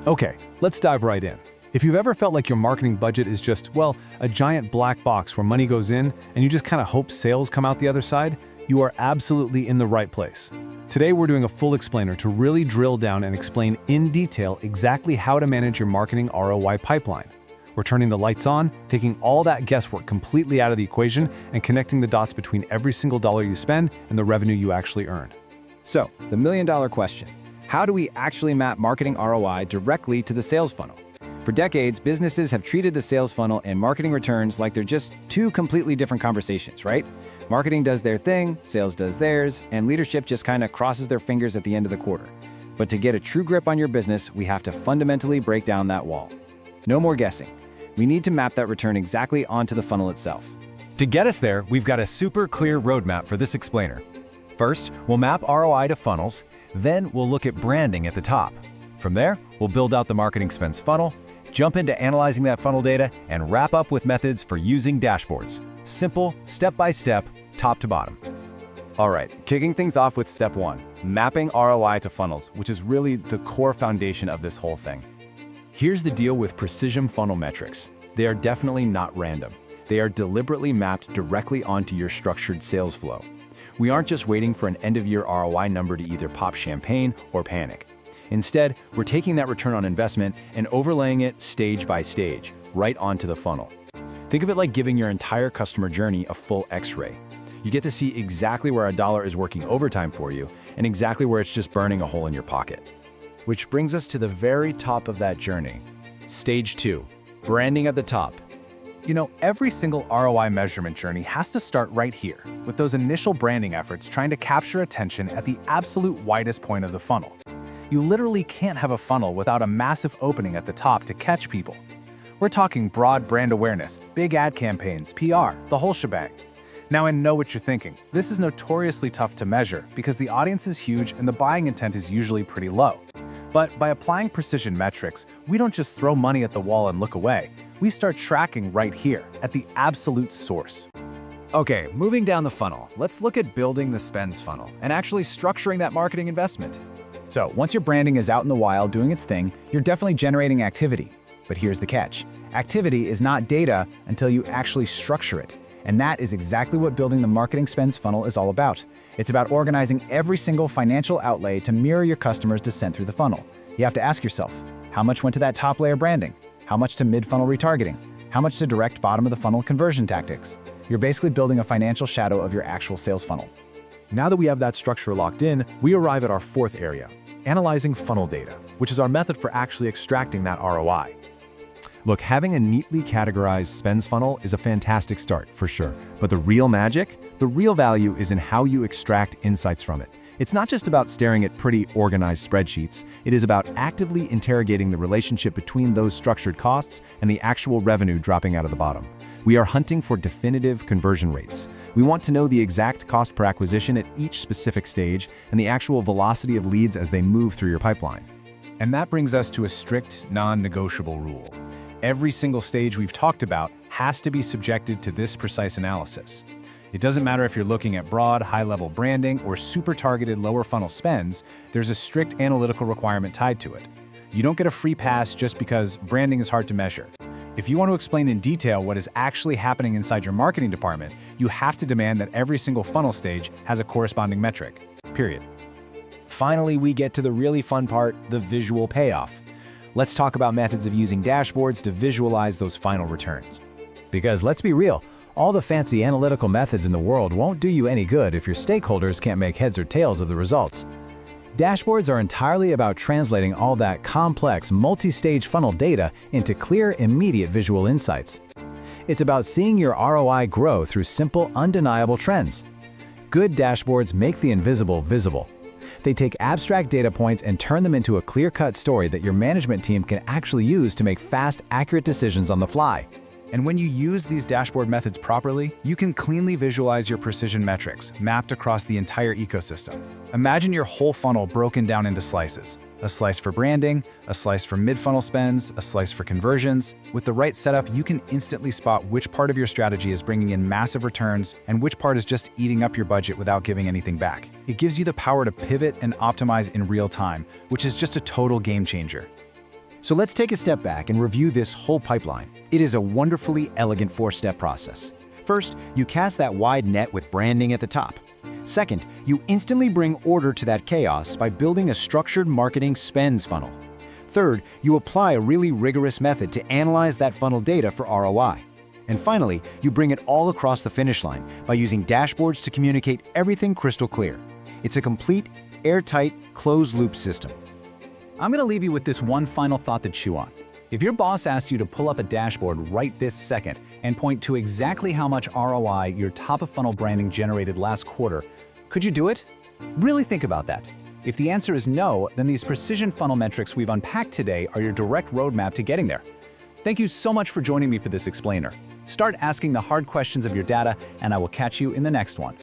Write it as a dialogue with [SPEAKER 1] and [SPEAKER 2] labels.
[SPEAKER 1] Okay, let's dive right in. If you've ever felt like your marketing budget is just, well, a giant black box where money goes in and you just kind of hope sales come out the other side, you are absolutely in the right place. Today we're doing a full explainer to really drill down and explain in detail exactly how to manage your marketing ROI pipeline. We're turning the lights on, taking all that guesswork completely out of the equation and connecting the dots between every single dollar you spend and the revenue you actually earn.
[SPEAKER 2] So, the million-dollar question: how do we actually map marketing ROI directly to the sales funnel? For decades, businesses have treated the sales funnel and marketing returns like they're just two completely different conversations, right? Marketing does their thing, sales does theirs, and leadership just kind of crosses their fingers at the end of the quarter. But to get a true grip on your business, we have to fundamentally break down that wall. No more guessing. We need to map that return exactly onto the funnel itself.
[SPEAKER 3] To get us there, we've got a super clear roadmap for this explainer. First, we'll map ROI to funnels, then we'll look at branding at the top. From there, we'll build out the marketing spends funnel, jump into analyzing that funnel data, and wrap up with methods for using dashboards. Simple, step-by-step, top to bottom.
[SPEAKER 4] All right, kicking things off with step one, mapping ROI to funnels, which is really the core foundation of this whole thing. Here's the deal with precision funnel metrics. They are definitely not random. They are deliberately mapped directly onto your structured sales flow. We aren't just waiting for an end-of-year ROI number to either pop champagne or panic. Instead, we're taking that return on investment and overlaying it stage by stage, right onto the funnel. Think of it like giving your entire customer journey a full X-ray. You get to see exactly where a dollar is working overtime for you and exactly where it's just burning a hole in your pocket. Which brings us to the very top of that journey. Stage 2, branding at the top.
[SPEAKER 1] You know, every single ROI measurement journey has to start right here, with those initial branding efforts trying to capture attention at the absolute widest point of the funnel. You literally can't have a funnel without a massive opening at the top to catch people. We're talking broad brand awareness, big ad campaigns, PR, the whole shebang. Now I know what you're thinking. This is notoriously tough to measure because the audience is huge and the buying intent is usually pretty low. But by applying precision metrics, we don't just throw money at the wall and look away. We start tracking right here, at the absolute source.
[SPEAKER 3] Okay, moving down the funnel, let's look at building the spends funnel and actually structuring that marketing investment.
[SPEAKER 2] So, once your branding is out in the wild doing its thing, you're definitely generating activity. But here's the catch. Activity is not data until you actually structure it. And that is exactly what building the marketing spends funnel is all about. It's about organizing every single financial outlay to mirror your customers' descent through the funnel. You have to ask yourself, how much went to that top layer branding? How much to mid-funnel retargeting? How much to direct bottom of the funnel conversion tactics? You're basically building a financial shadow of your actual sales funnel.
[SPEAKER 5] Now that we have that structure locked in, we arrive at our fourth area, analyzing funnel data, which is our method for actually extracting that ROI. Look, having a neatly categorized spends funnel is a fantastic start, for sure. But the real magic, the real value is in how you extract insights from it. It's not just about staring at pretty organized spreadsheets. It is about actively interrogating the relationship between those structured costs and the actual revenue dropping out of the bottom. We are hunting for definitive conversion rates. We want to know the exact cost per acquisition at each specific stage and the actual velocity of leads as they move through your pipeline.
[SPEAKER 1] And that brings us to a strict, non-negotiable rule. Every single stage we've talked about has to be subjected to this precise analysis. It doesn't matter if you're looking at broad, high-level branding or super targeted lower funnel spends, there's a strict analytical requirement tied to it. You don't get a free pass just because branding is hard to measure. If you want to explain in detail what is actually happening inside your marketing department, you have to demand that every single funnel stage has a corresponding metric, period.
[SPEAKER 2] Finally, we get to the really fun part, the visual payoff. Let's talk about methods of using dashboards to visualize those final returns. Because let's be real, all the fancy analytical methods in the world won't do you any good if your stakeholders can't make heads or tails of the results. Dashboards are entirely about translating all that complex, multi-stage funnel data into clear, immediate visual insights. It's about seeing your ROI grow through simple, undeniable trends. Good dashboards make the invisible visible. They take abstract data points and turn them into a clear-cut story that your management team can actually use to make fast, accurate decisions on the fly.
[SPEAKER 1] And when you use these dashboard methods properly, you can cleanly visualize your precision metrics mapped across the entire ecosystem. Imagine your whole funnel broken down into slices. A slice for branding, a slice for mid-funnel spends, a slice for conversions. With the right setup, you can instantly spot which part of your strategy is bringing in massive returns and which part is just eating up your budget without giving anything back. It gives you the power to pivot and optimize in real time, which is just a total game changer.
[SPEAKER 2] So let's take a step back and review this whole pipeline. It is a wonderfully elegant 4-step process. First, you cast that wide net with branding at the top. Second, you instantly bring order to that chaos by building a structured marketing spends funnel. Third, you apply a really rigorous method to analyze that funnel data for ROI. And finally, you bring it all across the finish line by using dashboards to communicate everything crystal clear. It's a complete, airtight, closed-loop system.
[SPEAKER 1] I'm going to leave you with this one final thought to chew on. If your boss asked you to pull up a dashboard right this second and point to exactly how much ROI your top-of-funnel branding generated last quarter, could you do it? Really think about that. If the answer is no, then these precision funnel metrics we've unpacked today are your direct roadmap to getting there. Thank you so much for joining me for this explainer. Start asking the hard questions of your data, and I will catch you in the next one.